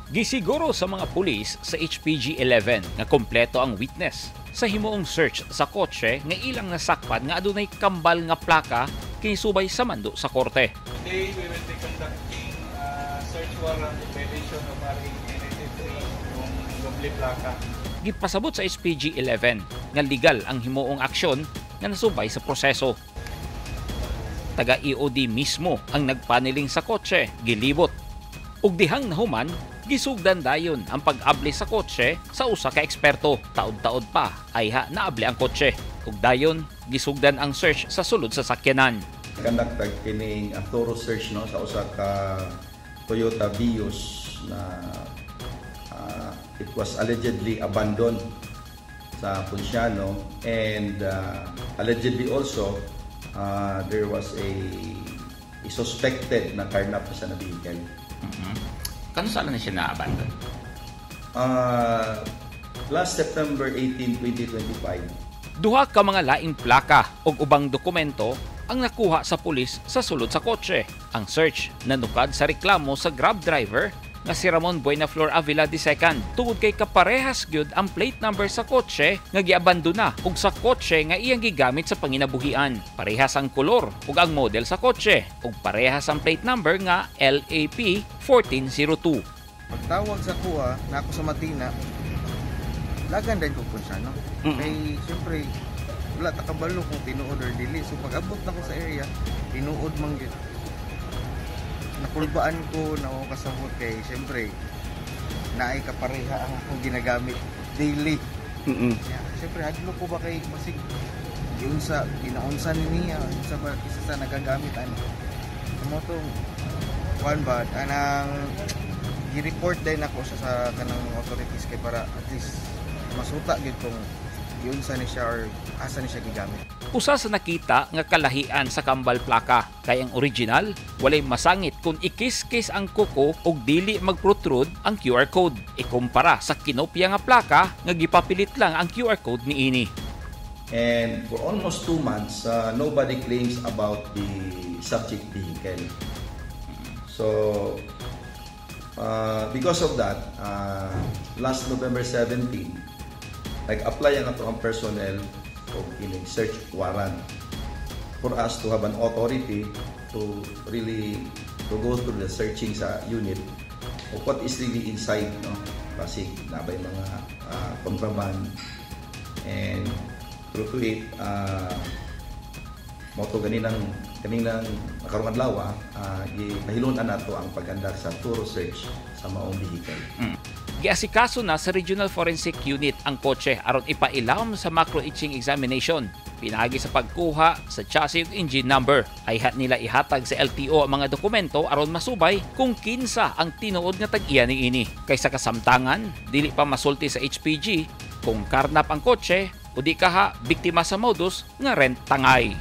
Gisiguro sa mga pulis sa HPG-11 nga kompleto ang witness sa himuong search sa kotse nga ilang nasakpan nga adunay kambal nga plaka kini subay sa mando sa korte. Today we will be conducting search warrant violation of RA 93 yung doble plaka. Gipasabot sa HPG-11 nga legal ang himuong aksyon nga nasubay sa proseso. Taga EOD mismo ang nagpaneling sa kotse, gilibot. Ug dihang nahuman, gisugdan dayon ang pag-abli sa kotse sa usa ka eksperto. Taod-taod pa ay naabli ang kotse. Ug dayon gisugdan ang search sa sulod sa sakyanan. Conducted kining thorough search no sa usa ka Toyota Vios na it was allegedly abandoned sa Ponciano, and allegedly also there was a suspected na carnap sa vehicle. Kano saan na siya na-abandon? Last September 18, 2025. Duha ka mga laing plaka o ubang dokumento ang nakuha sa pulis sa sulod sa kotse. Ang search nanukad sa reklamo sa Grab driver nga si Ramon Buenaflor Avila II tungod kay kaparehas gyud ang plate number sa kotse nga giabandona ug sa kotse nga iyang gigamit sa panginabuhian. Parehas ang kolor ug ang model sa kotse ug parehas ang plate number nga LAP 1402. Pagtawag sa kuha na ako sa Matina, lagan din ko siya, no? Kay siyempre wala ta kabalo kung tinuod or dili. So pag abot na ko sa area, tinuod man gyud. Nakulbaan ko na ako kasabot kay siyempre naay kapareha ang akong ginagamit daily. Siyempre hadlo ko ba kay masig yun sa ginaunsan niya sa isa sa nagagamit ano. Mo to one bad anang gi-report din ako sa kanang authorities kay para at least masuta gid kung yun sa ni siya or asa ni siya gigamit. Usa sa nakita nga kalahian sa kambal plaka kay ang original walay masangit kung ikis-kis ang kuko ug dili magprotrude ang QR code ikumpara sa kinopya nga plaka nga gipapilit lang ang QR code niini. And for almost 2 months, nobody claims about the subject vehicle. So because of that, last November 17, nag-apply ang ato ang personnel of kining search warrant for us to have an authority to really to go through the searching sa unit of what is really inside, no? Kasi nabay mga contraband, and through to it moto ganinang makarong adlaw gipahilon nato ang pag-andar sa thorough search sa maong vehicle. Giasikaso na sa Regional Forensic Unit ang kotse aron ipailawom sa macro-etching examination. Pinagi sa pagkuha sa chassis ug engine number. Ay nila ihatag sa LTO ang mga dokumento aron masubay kung kinsa ang tinuod nga tag-iya niini. Kaysa kasamtangan, dili pa masulti sa HPG kung karnap ang kotse o di kaha biktima sa modus nga rent tangay.